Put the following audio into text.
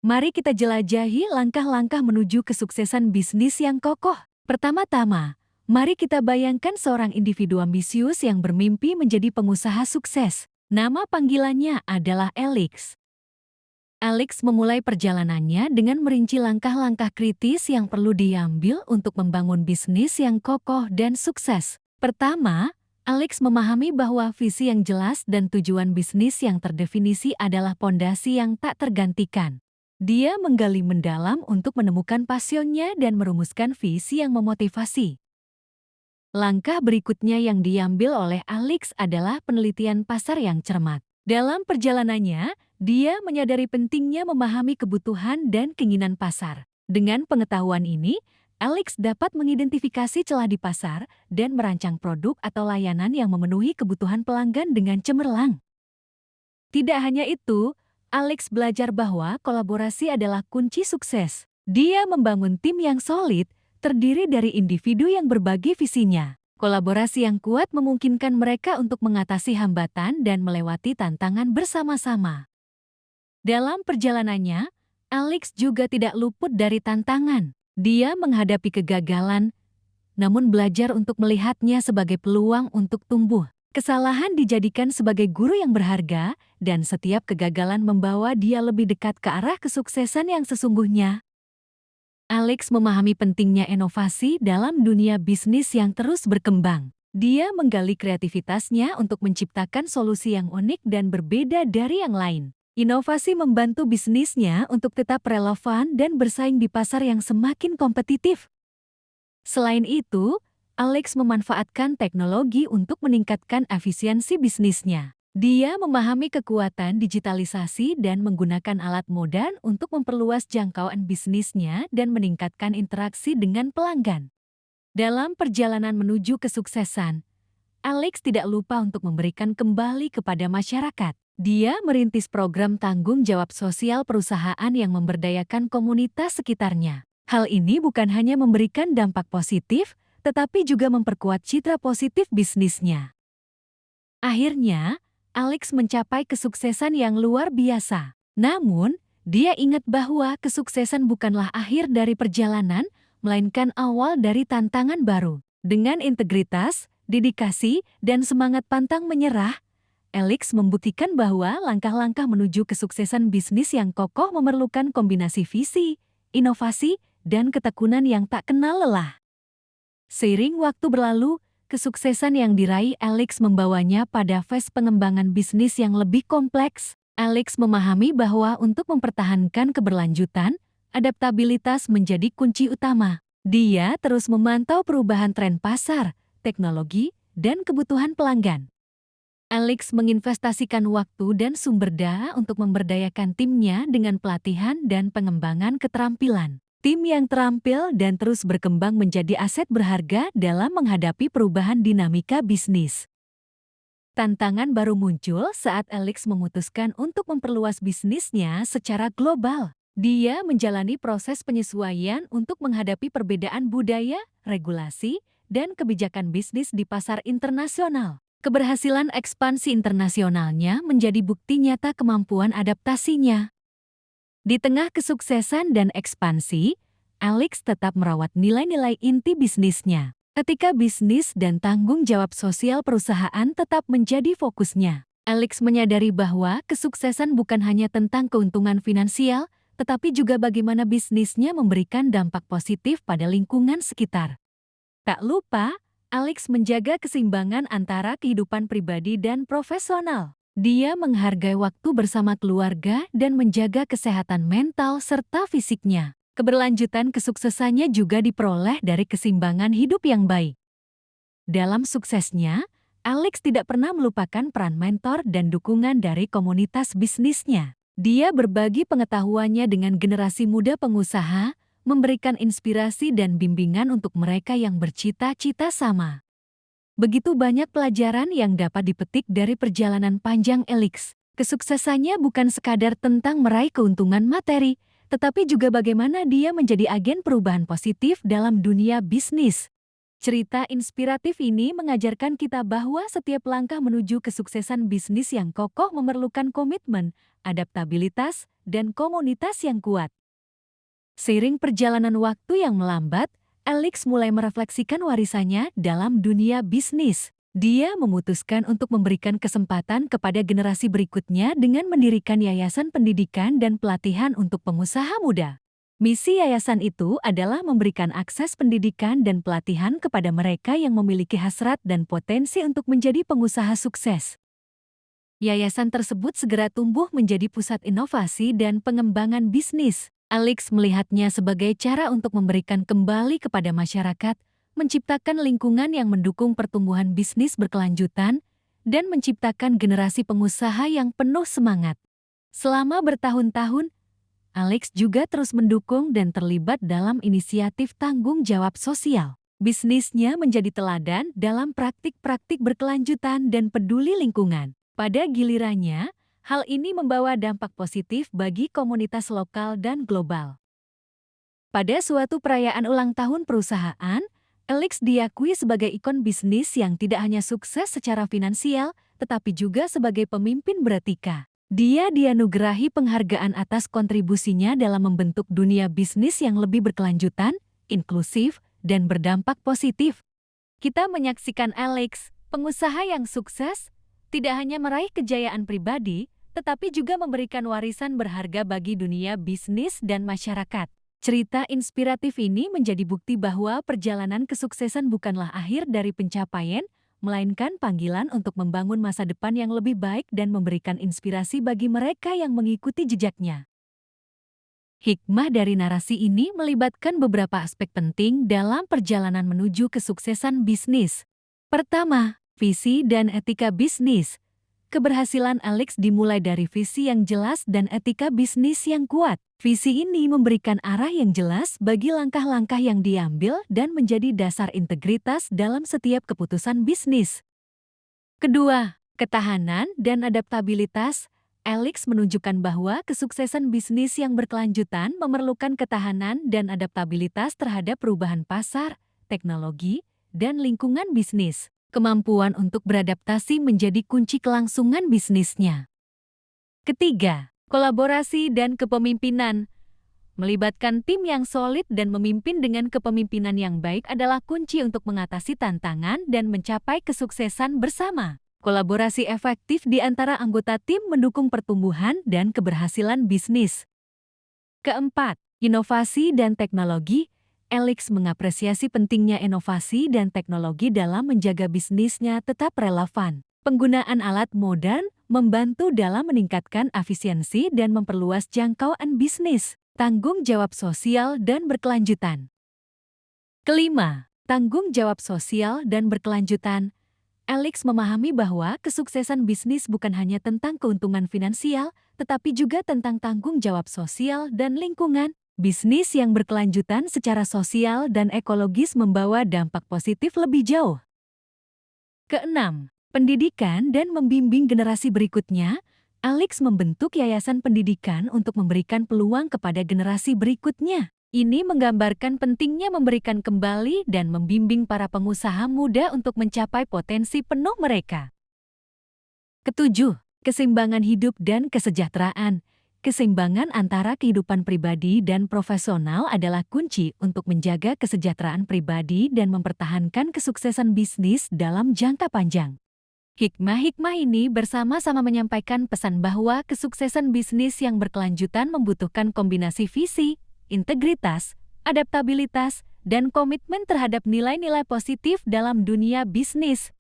Mari kita jelajahi langkah-langkah menuju kesuksesan bisnis yang kokoh. Pertama-tama, mari kita bayangkan seorang individu ambisius yang bermimpi menjadi pengusaha sukses. Nama panggilannya adalah Alex. Alex memulai perjalanannya dengan merinci langkah-langkah kritis yang perlu diambil untuk membangun bisnis yang kokoh dan sukses. Pertama, Alex memahami bahwa visi yang jelas dan tujuan bisnis yang terdefinisi adalah pondasi yang tak tergantikan. Dia menggali mendalam untuk menemukan pasionnya dan merumuskan visi yang memotivasi. Langkah berikutnya yang diambil oleh Alex adalah penelitian pasar yang cermat. Dalam perjalanannya, dia menyadari pentingnya memahami kebutuhan dan keinginan pasar. Dengan pengetahuan ini, Alex dapat mengidentifikasi celah di pasar dan merancang produk atau layanan yang memenuhi kebutuhan pelanggan dengan cemerlang. Tidak hanya itu, Alex belajar bahwa kolaborasi adalah kunci sukses. Dia membangun tim yang solid, terdiri dari individu yang berbagi visinya. Kolaborasi yang kuat memungkinkan mereka untuk mengatasi hambatan dan melewati tantangan bersama-sama. Dalam perjalanannya, Alex juga tidak luput dari tantangan. Dia menghadapi kegagalan, namun belajar untuk melihatnya sebagai peluang untuk tumbuh. Kesalahan dijadikan sebagai guru yang berharga, dan setiap kegagalan membawa dia lebih dekat ke arah kesuksesan yang sesungguhnya. Alex memahami pentingnya inovasi dalam dunia bisnis yang terus berkembang. Dia menggali kreativitasnya untuk menciptakan solusi yang unik dan berbeda dari yang lain. Inovasi membantu bisnisnya untuk tetap relevan dan bersaing di pasar yang semakin kompetitif. Selain itu, Alex memanfaatkan teknologi untuk meningkatkan efisiensi bisnisnya. Dia memahami kekuatan digitalisasi dan menggunakan alat modern untuk memperluas jangkauan bisnisnya dan meningkatkan interaksi dengan pelanggan. Dalam perjalanan menuju kesuksesan, Alex tidak lupa untuk memberikan kembali kepada masyarakat. Dia merintis program tanggung jawab sosial perusahaan yang memberdayakan komunitas sekitarnya. Hal ini bukan hanya memberikan dampak positif, tetapi juga memperkuat citra positif bisnisnya. Akhirnya, Alex mencapai kesuksesan yang luar biasa. Namun, dia ingat bahwa kesuksesan bukanlah akhir dari perjalanan, melainkan awal dari tantangan baru. Dengan integritas, dedikasi, dan semangat pantang menyerah, Alex membuktikan bahwa langkah-langkah menuju kesuksesan bisnis yang kokoh memerlukan kombinasi visi, inovasi, dan ketekunan yang tak kenal lelah. Seiring waktu berlalu, kesuksesan yang diraih Alex membawanya pada fase pengembangan bisnis yang lebih kompleks. Alex memahami bahwa untuk mempertahankan keberlanjutan, adaptabilitas menjadi kunci utama. Dia terus memantau perubahan tren pasar, teknologi, dan kebutuhan pelanggan. Alex menginvestasikan waktu dan sumber daya untuk memberdayakan timnya dengan pelatihan dan pengembangan keterampilan. Tim yang terampil dan terus berkembang menjadi aset berharga dalam menghadapi perubahan dinamika bisnis. Tantangan baru muncul saat Alex memutuskan untuk memperluas bisnisnya secara global. Dia menjalani proses penyesuaian untuk menghadapi perbedaan budaya, regulasi, dan kebijakan bisnis di pasar internasional. Keberhasilan ekspansi internasionalnya menjadi bukti nyata kemampuan adaptasinya. Di tengah kesuksesan dan ekspansi, Alex tetap merawat nilai-nilai inti bisnisnya. Ketika bisnis dan tanggung jawab sosial perusahaan tetap menjadi fokusnya, Alex menyadari bahwa kesuksesan bukan hanya tentang keuntungan finansial, tetapi juga bagaimana bisnisnya memberikan dampak positif pada lingkungan sekitar. Tak lupa, Alex menjaga keseimbangan antara kehidupan pribadi dan profesional. Dia menghargai waktu bersama keluarga dan menjaga kesehatan mental serta fisiknya. Keberlanjutan kesuksesannya juga diperoleh dari keseimbangan hidup yang baik. Dalam suksesnya, Alex tidak pernah melupakan peran mentor dan dukungan dari komunitas bisnisnya. Dia berbagi pengetahuannya dengan generasi muda pengusaha, memberikan inspirasi dan bimbingan untuk mereka yang bercita-cita sama. Begitu banyak pelajaran yang dapat dipetik dari perjalanan panjang Alex. Kesuksesannya bukan sekadar tentang meraih keuntungan materi, tetapi juga bagaimana dia menjadi agen perubahan positif dalam dunia bisnis. Cerita inspiratif ini mengajarkan kita bahwa setiap langkah menuju kesuksesan bisnis yang kokoh memerlukan komitmen, adaptabilitas, dan komunitas yang kuat. Seiring perjalanan waktu yang melambat, Alex mulai merefleksikan warisannya dalam dunia bisnis. Dia memutuskan untuk memberikan kesempatan kepada generasi berikutnya dengan mendirikan yayasan pendidikan dan pelatihan untuk pengusaha muda. Misi yayasan itu adalah memberikan akses pendidikan dan pelatihan kepada mereka yang memiliki hasrat dan potensi untuk menjadi pengusaha sukses. Yayasan tersebut segera tumbuh menjadi pusat inovasi dan pengembangan bisnis. Alex melihatnya sebagai cara untuk memberikan kembali kepada masyarakat, menciptakan lingkungan yang mendukung pertumbuhan bisnis berkelanjutan, dan menciptakan generasi pengusaha yang penuh semangat. Selama bertahun-tahun, Alex juga terus mendukung dan terlibat dalam inisiatif tanggung jawab sosial. Bisnisnya menjadi teladan dalam praktik-praktik berkelanjutan dan peduli lingkungan. Pada gilirannya, hal ini membawa dampak positif bagi komunitas lokal dan global. Pada suatu perayaan ulang tahun perusahaan, Alex diakui sebagai ikon bisnis yang tidak hanya sukses secara finansial, tetapi juga sebagai pemimpin beretika. Dia dianugerahi penghargaan atas kontribusinya dalam membentuk dunia bisnis yang lebih berkelanjutan, inklusif, dan berdampak positif. Kita menyaksikan Alex, pengusaha yang sukses, tidak hanya meraih kejayaan pribadi, tetapi juga memberikan warisan berharga bagi dunia bisnis dan masyarakat. Cerita inspiratif ini menjadi bukti bahwa perjalanan kesuksesan bukanlah akhir dari pencapaian, melainkan panggilan untuk membangun masa depan yang lebih baik dan memberikan inspirasi bagi mereka yang mengikuti jejaknya. Hikmah dari narasi ini melibatkan beberapa aspek penting dalam perjalanan menuju kesuksesan bisnis. Pertama, visi dan etika bisnis. Keberhasilan Alex dimulai dari visi yang jelas dan etika bisnis yang kuat. Visi ini memberikan arah yang jelas bagi langkah-langkah yang diambil dan menjadi dasar integritas dalam setiap keputusan bisnis. Kedua, ketahanan dan adaptabilitas. Alex menunjukkan bahwa kesuksesan bisnis yang berkelanjutan memerlukan ketahanan dan adaptabilitas terhadap perubahan pasar, teknologi, dan lingkungan bisnis. Kemampuan untuk beradaptasi menjadi kunci kelangsungan bisnisnya. Ketiga, kolaborasi dan kepemimpinan. Melibatkan tim yang solid dan memimpin dengan kepemimpinan yang baik adalah kunci untuk mengatasi tantangan dan mencapai kesuksesan bersama. Kolaborasi efektif di antara anggota tim mendukung pertumbuhan dan keberhasilan bisnis. Keempat, inovasi dan teknologi. Alex mengapresiasi pentingnya inovasi dan teknologi dalam menjaga bisnisnya tetap relevan. Penggunaan alat modern membantu dalam meningkatkan efisiensi dan memperluas jangkauan bisnis. Tanggung jawab sosial dan berkelanjutan. Kelima, tanggung jawab sosial dan berkelanjutan. Alex memahami bahwa kesuksesan bisnis bukan hanya tentang keuntungan finansial, tetapi juga tentang tanggung jawab sosial dan lingkungan. Bisnis yang berkelanjutan secara sosial dan ekologis membawa dampak positif lebih jauh. Keenam, pendidikan dan membimbing generasi berikutnya. Alex membentuk yayasan pendidikan untuk memberikan peluang kepada generasi berikutnya. Ini menggambarkan pentingnya memberikan kembali dan membimbing para pengusaha muda untuk mencapai potensi penuh mereka. Ketujuh, keseimbangan hidup dan kesejahteraan. Keseimbangan antara kehidupan pribadi dan profesional adalah kunci untuk menjaga kesejahteraan pribadi dan mempertahankan kesuksesan bisnis dalam jangka panjang. Hikmah-hikmah ini bersama-sama menyampaikan pesan bahwa kesuksesan bisnis yang berkelanjutan membutuhkan kombinasi visi, integritas, adaptabilitas, dan komitmen terhadap nilai-nilai positif dalam dunia bisnis.